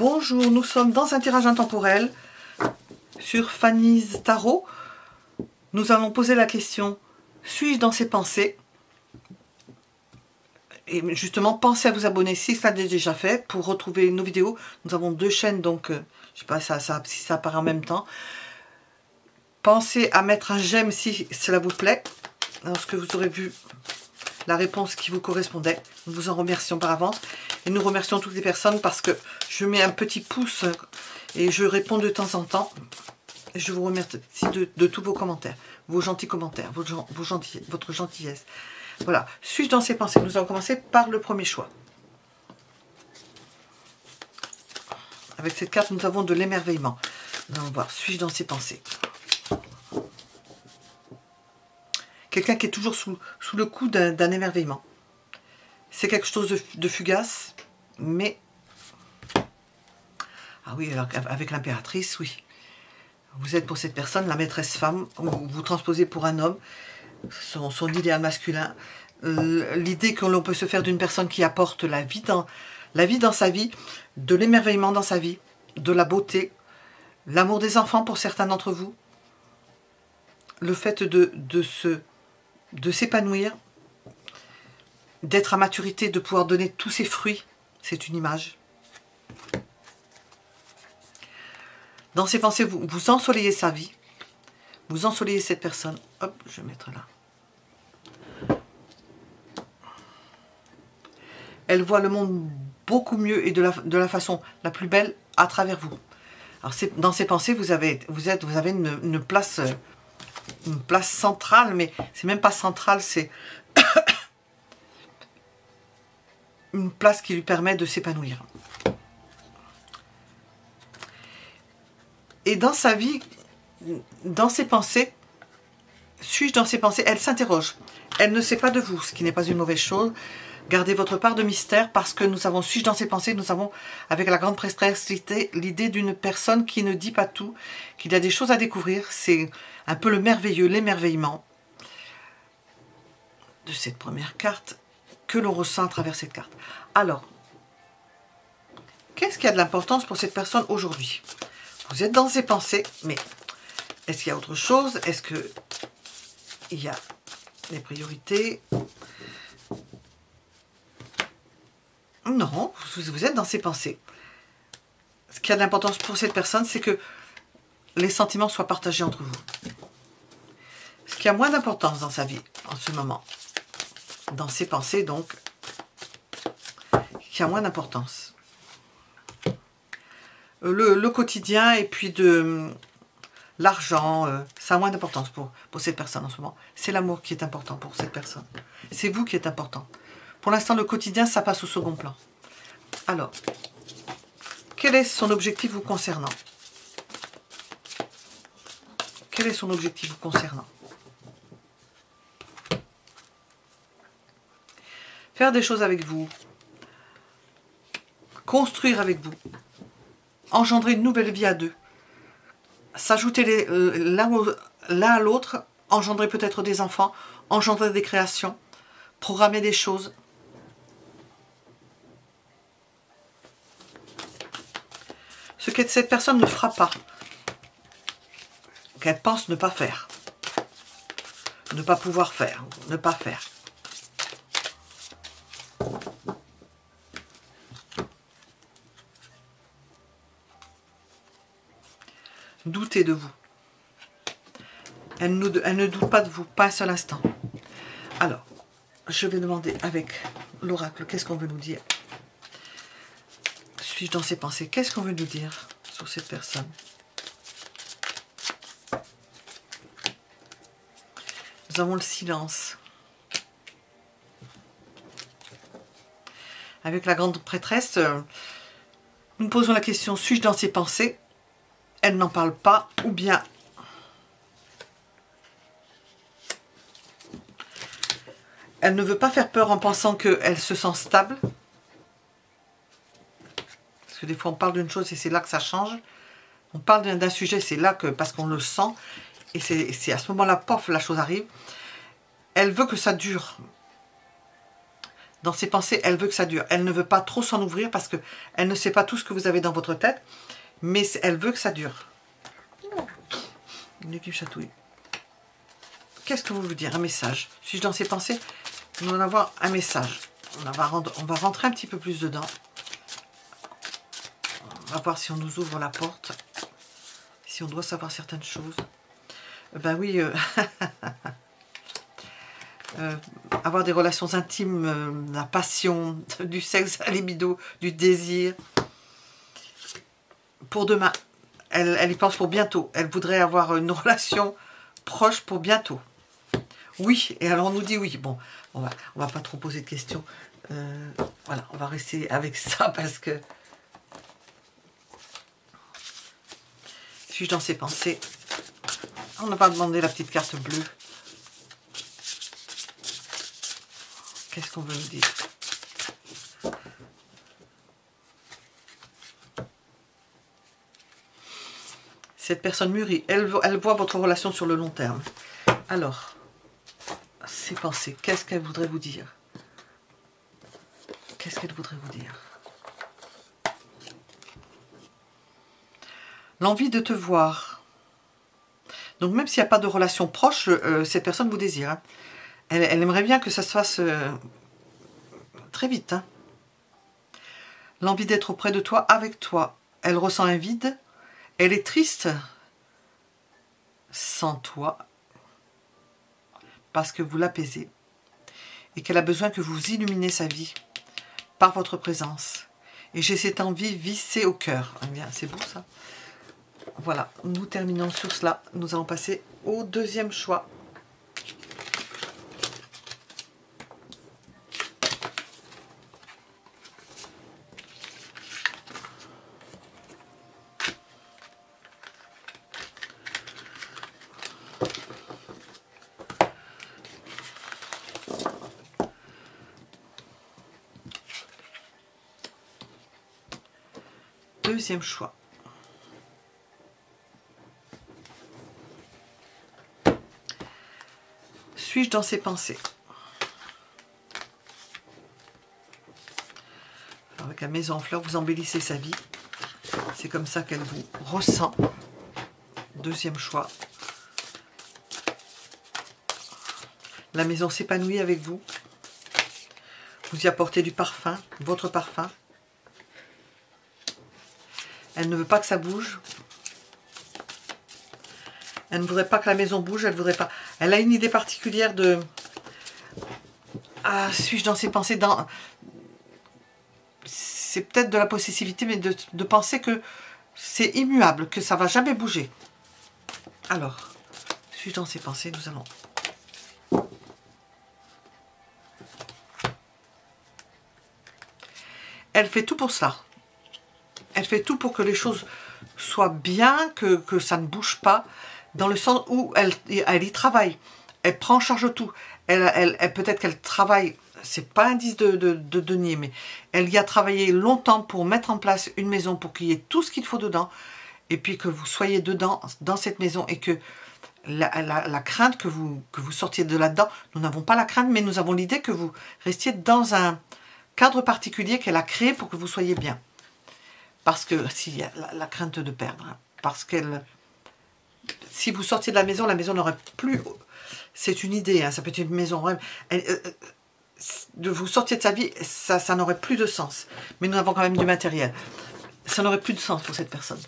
Bonjour, nous sommes dans un tirage intemporel sur Fanny's Tarot. Nous allons poser la question, suis-je dans ses pensées? Et justement, pensez à vous abonner si ça l'est déjà fait pour retrouver nos vidéos. Nous avons deux chaînes, donc je ne sais pas si ça apparaît en même temps. Pensez à mettre un j'aime si cela vous plaît, lorsque vous aurez vu la réponse qui vous correspondait. Nous vous en remercions par avance. Et nous remercions toutes les personnes parce que je mets un petit pouce et je réponds de temps en temps. Et je vous remercie de tous vos commentaires, vos gentils commentaires, votre gentillesse. Voilà, suis-je dans ses pensées? Nous allons commencer par le premier choix. Avec cette carte, nous avons de l'émerveillement. Nous allons voir, suis-je dans ses pensées? Quelqu'un qui est toujours sous le coup d'un émerveillement. C'est quelque chose de fugace, mais... Ah oui, alors avec l'impératrice, oui. Vous êtes pour cette personne la maîtresse femme, vous transposez pour un homme, son idéal masculin. L'idée que l'on peut se faire d'une personne qui apporte la vie dans sa vie, de l'émerveillement dans sa vie, de la beauté, l'amour des enfants pour certains d'entre vous, le fait de s'épanouir, d'être à maturité, de pouvoir donner tous ses fruits, c'est une image. Dans ses pensées, vous ensoleillez sa vie, vous ensoleillez cette personne. Hop, je vais mettre là. Elle voit le monde beaucoup mieux et de la façon la plus belle à travers vous. Alors dans ses pensées, vous avez une place centrale, mais c'est même pas centrale, c'est une place qui lui permet de s'épanouir. Et dans sa vie, dans ses pensées, suis-je dans ses pensées? Elle s'interroge. Elle ne sait pas de vous, ce qui n'est pas une mauvaise chose. Gardez votre part de mystère parce que nous avons, suis-je dans ses pensées, nous avons, avec la grande prêtresse, l'idée d'une personne qui ne dit pas tout, qu'il y a des choses à découvrir. C'est un peu le merveilleux, l'émerveillement de cette première carte que l'on ressent à travers cette carte. Alors, qu'est-ce qui a de l'importance pour cette personne aujourd'hui? Vous êtes dans ses pensées, mais est-ce qu'il y a autre chose? Est-ce qu'il y a des priorités? Non, vous êtes dans ses pensées. Ce qui a de l'importance pour cette personne, c'est que les sentiments soient partagés entre vous. Ce qui a moins d'importance dans sa vie en ce moment, dans ses pensées donc, qui a moins d'importance. Le quotidien et puis de l'argent, ça a moins d'importance pour cette personne en ce moment. C'est l'amour qui est important pour cette personne. C'est vous qui êtes important. Pour l'instant, le quotidien, ça passe au second plan. Alors, quel est son objectif vous concernant? Quel est son objectif vous concernant? Faire des choses avec vous. Construire avec vous. Engendrer une nouvelle vie à deux. S'ajouter l'un à l'autre. Engendrer peut-être des enfants. Engendrer des créations. Programmer des choses. Ce que cette personne ne fera pas. Qu'elle pense ne pas faire. Ne pas pouvoir faire. Ne pas faire. Douter de vous. Elle ne doute pas de vous, pas un seul instant. Alors, je vais demander avec l'oracle, qu'est-ce qu'on veut nous dire? Suis-je dans ses pensées? Qu'est-ce qu'on veut nous dire sur cette personne? Nous avons le silence. Avec la grande prêtresse, nous posons la question, suis-je dans ses pensées? Elle n'en parle pas, ou bien elle ne veut pas faire peur en pensant qu'elle se sent stable. Parce que des fois on parle d'une chose et c'est là que ça change. On parle d'un sujet, c'est là que, parce qu'on le sent, et c'est à ce moment-là, pof, la chose arrive. Elle veut que ça dure. Dans ses pensées, elle veut que ça dure. Elle ne veut pas trop s'en ouvrir parce qu'elle ne sait pas tout ce que vous avez dans votre tête. Mais elle veut que ça dure. Une équipe chatouille. Qu'est-ce que vous voulez dire? Un message. Suis-je dans ses pensées? Nous allons avoir un message. On va rentrer un petit peu plus dedans. On va voir si on nous ouvre la porte. Si on doit savoir certaines choses. Ben oui, avoir des relations intimes, la passion, du sexe, la libido, du désir. Pour demain, elle y pense pour bientôt. Elle voudrait avoir une relation proche pour bientôt. Oui, et alors on nous dit oui. Bon, on va pas trop poser de questions. Voilà, on va rester avec ça parce que... Suis-je dans ses pensées? On n'a pas demandé la petite carte bleue. Qu'est-ce qu'on veut nous dire? Cette personne mûrit. Elle voit votre relation sur le long terme. Alors, ses pensées, qu'est-ce qu'elle voudrait vous dire? Qu'est-ce qu'elle voudrait vous dire? L'envie de te voir. Donc même s'il n'y a pas de relation proche, cette personne vous désire. Hein. Elle aimerait bien que ça se fasse très vite. Hein. L'envie d'être auprès de toi, avec toi. Elle ressent un vide. Elle est triste sans toi. Parce que vous l'apaisez. Et qu'elle a besoin que vous illuminez sa vie par votre présence. Et j'ai cette envie vissée au cœur. Eh bien, c'est beau ça. Voilà, nous terminons sur cela. Nous allons passer au deuxième choix. Deuxième choix. Suis-je dans ses pensées? Alors, avec la maison en fleurs, vous embellissez sa vie. C'est comme ça qu'elle vous ressent. Deuxième choix. La maison s'épanouit avec vous. Vous y apportez du parfum, votre parfum. Elle ne veut pas que ça bouge. Elle ne voudrait pas que la maison bouge. Elle voudrait pas. Elle a une idée particulière de... Ah, suis-je dans ses pensées? C'est peut-être de la possessivité, mais de penser que c'est immuable, que ça ne va jamais bouger. Alors, suis-je dans ses pensées? Nous allons... Elle fait tout pour cela. Elle fait tout pour que les choses soient bien, que ça ne bouge pas, dans le sens où elle y travaille. Elle prend en charge tout. Peut-être qu'elle travaille, c'est pas indice de denier, mais elle y a travaillé longtemps pour mettre en place une maison, pour qu'il y ait tout ce qu'il faut dedans, et puis que vous soyez dedans, dans cette maison, et que la crainte que vous sortiez de là-dedans, nous n'avons pas la crainte, mais nous avons l'idée que vous restiez dans un cadre particulier qu'elle a créé pour que vous soyez bien. Parce que, s'il y a la crainte de perdre, hein, parce qu'elle... Si vous sortiez de la maison n'aurait plus... C'est une idée, hein, ça peut être une maison. De vous sortir de sa vie, ça n'aurait plus de sens. Mais nous avons quand même du matériel. Ça n'aurait plus de sens pour cette personne.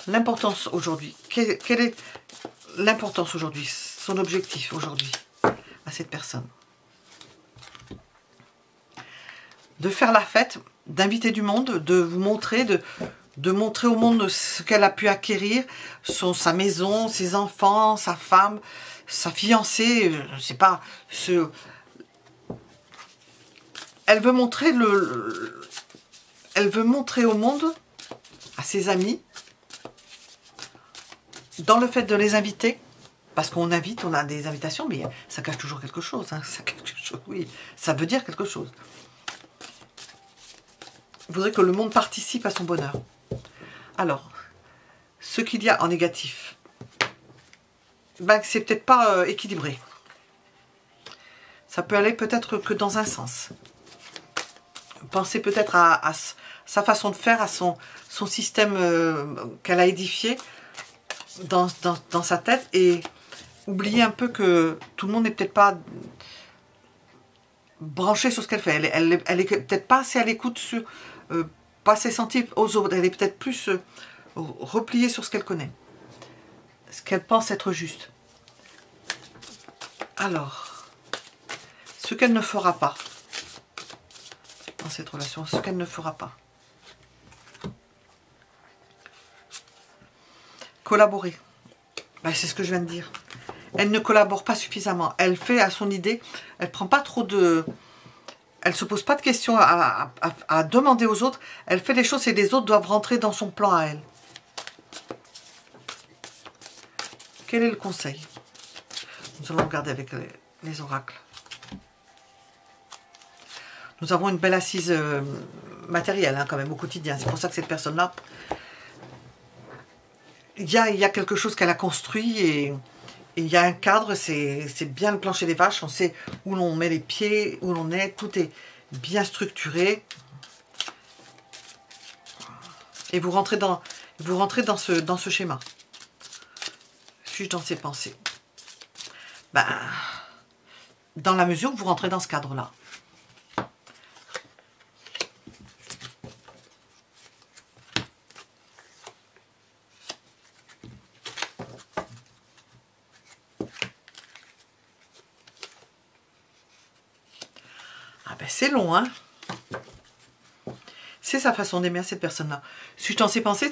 L'importance aujourd'hui. Quelle est l'importance aujourd'hui? Son objectif aujourd'hui à cette personne? De faire la fête, d'inviter du monde, de vous montrer, de montrer au monde ce qu'elle a pu acquérir, sa maison, ses enfants, sa femme, sa fiancée, je ne sais pas. Elle veut montrer elle veut montrer au monde, à ses amis, dans le fait de les inviter, parce qu'on invite, on a des invitations, mais ça cache toujours quelque chose, hein, ça cache quelque chose, oui, ça veut dire quelque chose. Vous voudrez que le monde participe à son bonheur. Alors, ce qu'il y a en négatif, ben, c'est peut-être pas équilibré. Ça peut aller peut-être que dans un sens. pensez peut-être à sa façon de faire, à son système qu'elle a édifié dans sa tête, et oubliez un peu que tout le monde n'est peut-être pas branché sur ce qu'elle fait. Elle est peut-être pas assez à l'écoute sur, pas assez sensible aux autres. Elle est peut-être plus repliée sur ce qu'elle connaît, ce qu'elle pense être juste. Alors, ce qu'elle ne fera pas dans cette relation, ce qu'elle ne fera pas. Collaborer. Ben, c'est ce que je viens de dire. Elle ne collabore pas suffisamment. Elle fait à son idée. Elle prend pas trop de... Elle se pose pas de questions à demander aux autres. Elle fait les choses et les autres doivent rentrer dans son plan à elle. Quel est le conseil? Nous allons regarder avec les oracles. Nous avons une belle assise matérielle hein, quand même au quotidien. C'est pour ça que cette personne-là, il y a quelque chose qu'elle a construit et il y a un cadre. C'est bien le plancher des vaches. On sait où l'on met les pieds, où l'on est. Tout est bien structuré. Et vous rentrez dans ce schéma. Suis-je dans ses pensées? Ben, dans la mesure où vous rentrez dans ce cadre-là. Ah ben c'est long, hein. C'est sa façon d'aimer à cette personne-là. Suis-je dans ses pensées?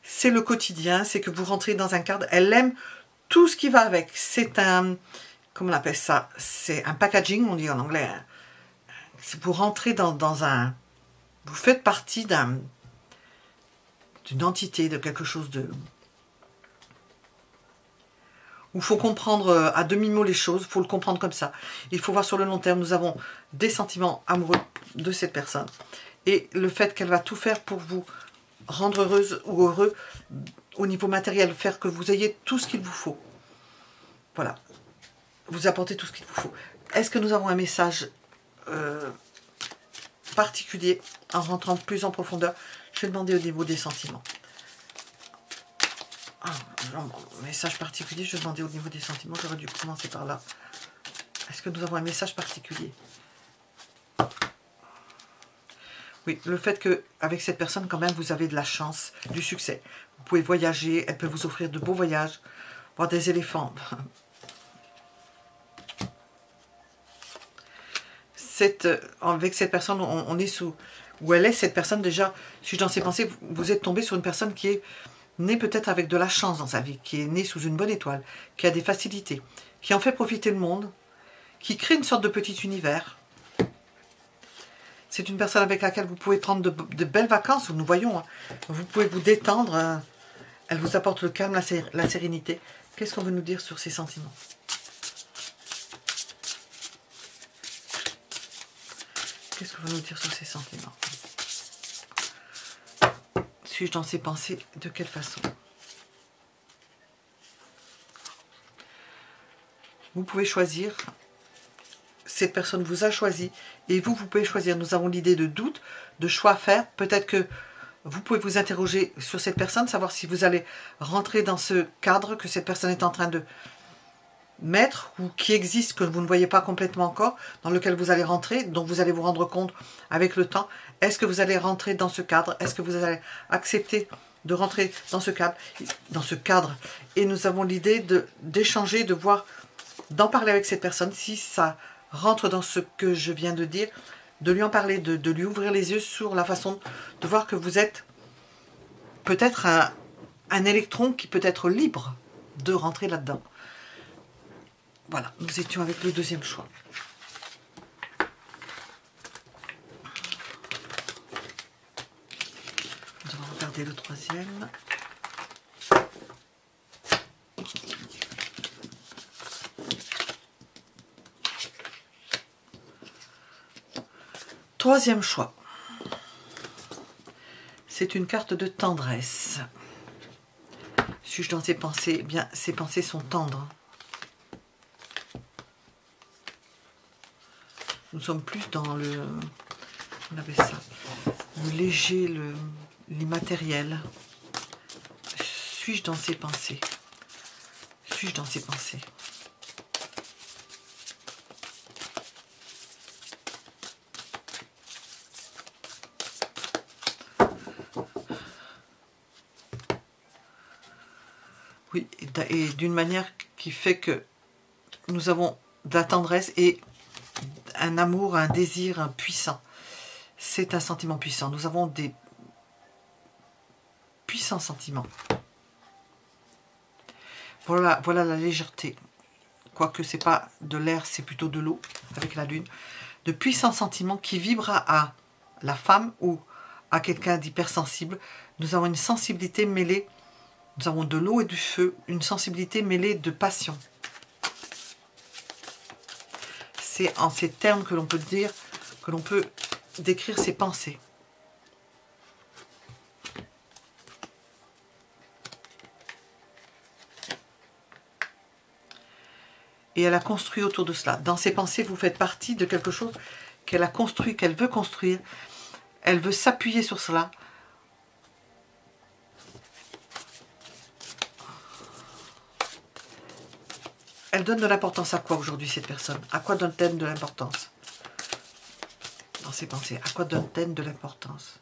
C'est le quotidien, c'est que vous rentrez dans un cadre. Elle aime tout ce qui va avec. C'est un... Comment on appelle ça? C'est un packaging, on dit en anglais. Vous rentrez dans un... Vous faites partie d'une entité, de quelque chose de... Il faut comprendre à demi-mot les choses, il faut le comprendre comme ça. Il faut voir sur le long terme, nous avons des sentiments amoureux de cette personne. Et le fait qu'elle va tout faire pour vous rendre heureuse ou heureux au niveau matériel, faire que vous ayez tout ce qu'il vous faut. Voilà. Vous apportez tout ce qu'il vous faut. Est-ce que nous avons un message particulier en rentrant plus en profondeur? Je vais demander au niveau des sentiments. Ah, message particulier, je vais demander au niveau des sentiments. J'aurais dû commencer par là. Est-ce que nous avons un message particulier? Oui, le fait qu'avec cette personne, quand même, vous avez de la chance, du succès. Vous pouvez voyager, elle peut vous offrir de beaux voyages, voir des éléphants. Avec cette personne, on est sous... Où elle est, cette personne, déjà, si je dans ses pensées, vous êtes tombé sur une personne qui est née peut-être avec de la chance dans sa vie, qui est née sous une bonne étoile, qui a des facilités, qui en fait profiter le monde, qui crée une sorte de petit univers. C'est une personne avec laquelle vous pouvez prendre de belles vacances, nous voyons. Hein. Vous pouvez vous détendre. Elle vous apporte le calme, la sérénité. Qu'est-ce qu'on veut nous dire sur ces sentiments? Qu'est-ce qu'on veut nous dire sur ces sentiments? Suis-je dans ses pensées? De quelle façon? Vous pouvez choisir. Cette personne vous a choisi et vous pouvez choisir. Nous avons l'idée de doute, de choix à faire. Peut-être que vous pouvez vous interroger sur cette personne, savoir si vous allez rentrer dans ce cadre que cette personne est en train de mettre ou qui existe, que vous ne voyez pas complètement encore, dans lequel vous allez rentrer, dont vous allez vous rendre compte avec le temps. Est-ce que vous allez rentrer dans ce cadre? Est-ce que vous allez accepter de rentrer dans ce cadre? Et nous avons l'idée d'échanger, de voir, d'en parler avec cette personne, si ça rentre dans ce que je viens de dire, de lui en parler, de lui ouvrir les yeux sur la façon de voir que vous êtes peut-être un électron qui peut être libre de rentrer là-dedans. Voilà, nous étions avec le deuxième choix. Nous allons regarder le troisième. Troisième choix. C'est une carte de tendresse. Suis-je dans ses pensées? Eh bien, ses pensées sont tendres. Nous sommes plus dans On avait ça. Le léger, l'immatériel. Suis-je dans ses pensées? Suis-je dans ses pensées? Oui, et d'une manière qui fait que nous avons de la tendresse et un amour, un désir puissant. C'est un sentiment puissant. Nous avons des puissants sentiments. Voilà, voilà la légèreté. Quoique ce n'est pas de l'air, c'est plutôt de l'eau avec la lune. De puissants sentiments qui vibrent à la femme ou à quelqu'un d'hypersensible. Nous avons une sensibilité mêlée. Nous avons de l'eau et du feu. Une sensibilité mêlée de passion. C'est en ces termes que l'on peut dire, que l'on peut décrire ses pensées. Et elle a construit autour de cela. Dans ses pensées, vous faites partie de quelque chose qu'elle a construit, qu'elle veut construire. Elle veut s'appuyer sur cela. Elle donne de l'importance à quoi aujourd'hui cette personne? À quoi donne-t-elle de l'importance? Dans ses pensées, à quoi donne-t-elle de l'importance?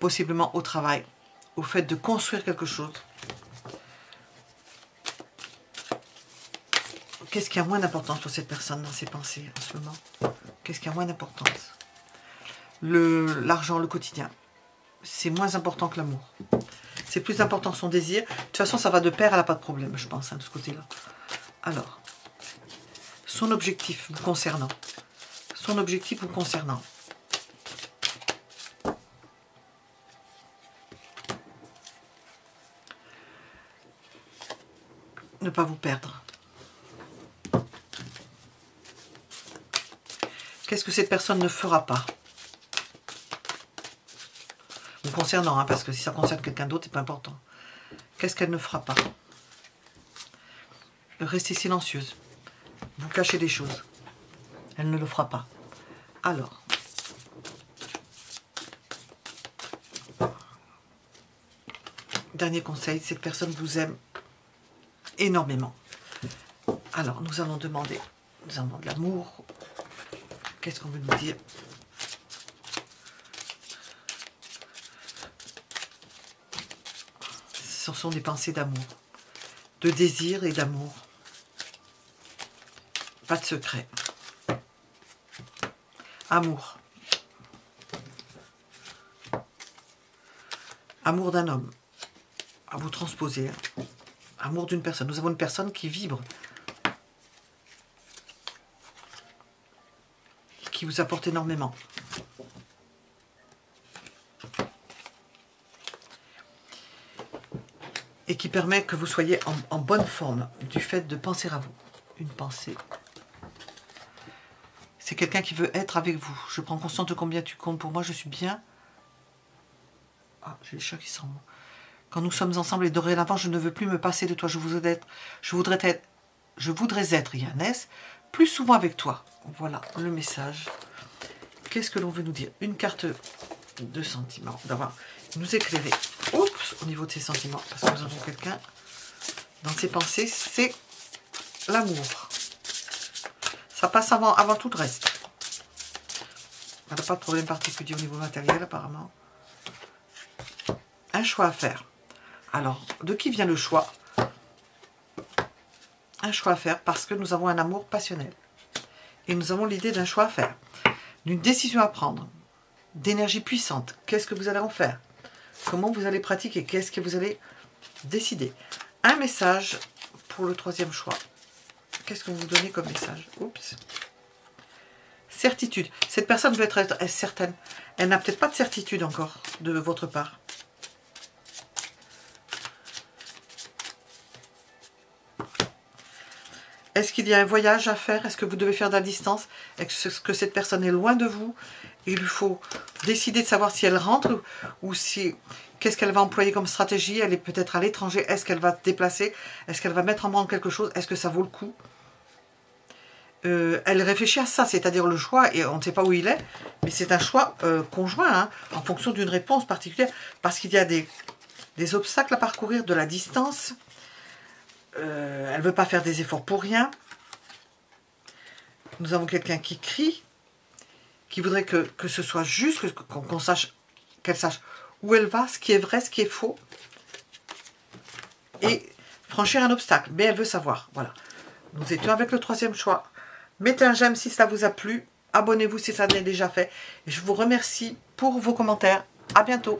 Possiblement au travail, au fait de construire quelque chose. Qu'est-ce qui a moins d'importance pour cette personne dans ses pensées en ce moment? Qu'est-ce qui a moins d'importance? L'argent, le quotidien. C'est moins important que l'amour. C'est plus important son désir. De toute façon, ça va de pair, elle n'a pas de problème, je pense, hein, de ce côté-là. Alors, son objectif vous concernant. Son objectif vous concernant. Ne pas vous perdre. Qu'est-ce que cette personne ne fera pas? Vous concernant, hein, parce que si ça concerne quelqu'un d'autre, c'est pas important. Qu'est-ce qu'elle ne fera pas? Restez silencieuse. Vous cachez des choses. Elle ne le fera pas. Alors. Dernier conseil, cette personne vous aime énormément. Alors, nous allons demander, nous avons de l'amour. Qu'est-ce qu'on veut nous dire? Ce sont des pensées d'amour, de désir et d'amour. Pas de secret. Amour. Amour d'un homme. À vous transposer. Amour d'une personne. Nous avons une personne qui vibre. Qui vous apporte énormément. Et qui permet que vous soyez en bonne forme du fait de penser à vous. Une pensée. C'est quelqu'un qui veut être avec vous. Je prends conscience de combien tu comptes pour moi. Je suis bien. Ah, j'ai les chats qui s'en vont. Quand nous sommes ensemble et dorénavant, je ne veux plus me passer de toi. Je voudrais être, Yannès, plus souvent avec toi. Voilà le message. Qu'est-ce que l'on veut nous dire? Une carte de sentiments. D'avoir nous éclairer. Oups, au niveau de ses sentiments. Parce que nous avons quelqu'un dans ses pensées. C'est l'amour. Ça passe avant tout le reste. Elle n'a pas de problème particulier au niveau matériel, apparemment. Un choix à faire. Alors, de qui vient le choix? Un choix à faire parce que nous avons un amour passionnel. Et nous avons l'idée d'un choix à faire. D'une décision à prendre. D'énergie puissante. Qu'est-ce que vous allez en faire? Comment vous allez pratiquer? Qu'est-ce que vous allez décider? Un message pour le troisième choix. Qu'est-ce que vous donnez comme message? Oups. Certitude. Cette personne veut être certaine. Elle n'a peut-être pas de certitude encore de votre part. Est-ce qu'il y a un voyage à faire? Est-ce que vous devez faire de la distance? Est-ce que cette personne est loin de vous? Il lui faut décider de savoir si elle rentre ou si... Qu'est-ce qu'elle va employer comme stratégie? Elle est peut-être à l'étranger. Est-ce qu'elle va se déplacer? Est-ce qu'elle va mettre en branle quelque chose? Est-ce que ça vaut le coup? elle réfléchit à ça, c'est-à-dire le choix, et on ne sait pas où il est, mais c'est un choix conjoint, hein, en fonction d'une réponse particulière, parce qu'il y a des obstacles à parcourir, de la distance. Elle ne veut pas faire des efforts pour rien. Nous avons quelqu'un qui crie, qui voudrait que ce soit juste, qu'on sache, qu'elle sache où elle va, ce qui est vrai, ce qui est faux, et franchir un obstacle. Mais elle veut savoir, voilà. Nous étions avec le troisième choix. Mettez un j'aime si ça vous a plu. Abonnez-vous si ça n'est déjà fait. Et je vous remercie pour vos commentaires. À bientôt.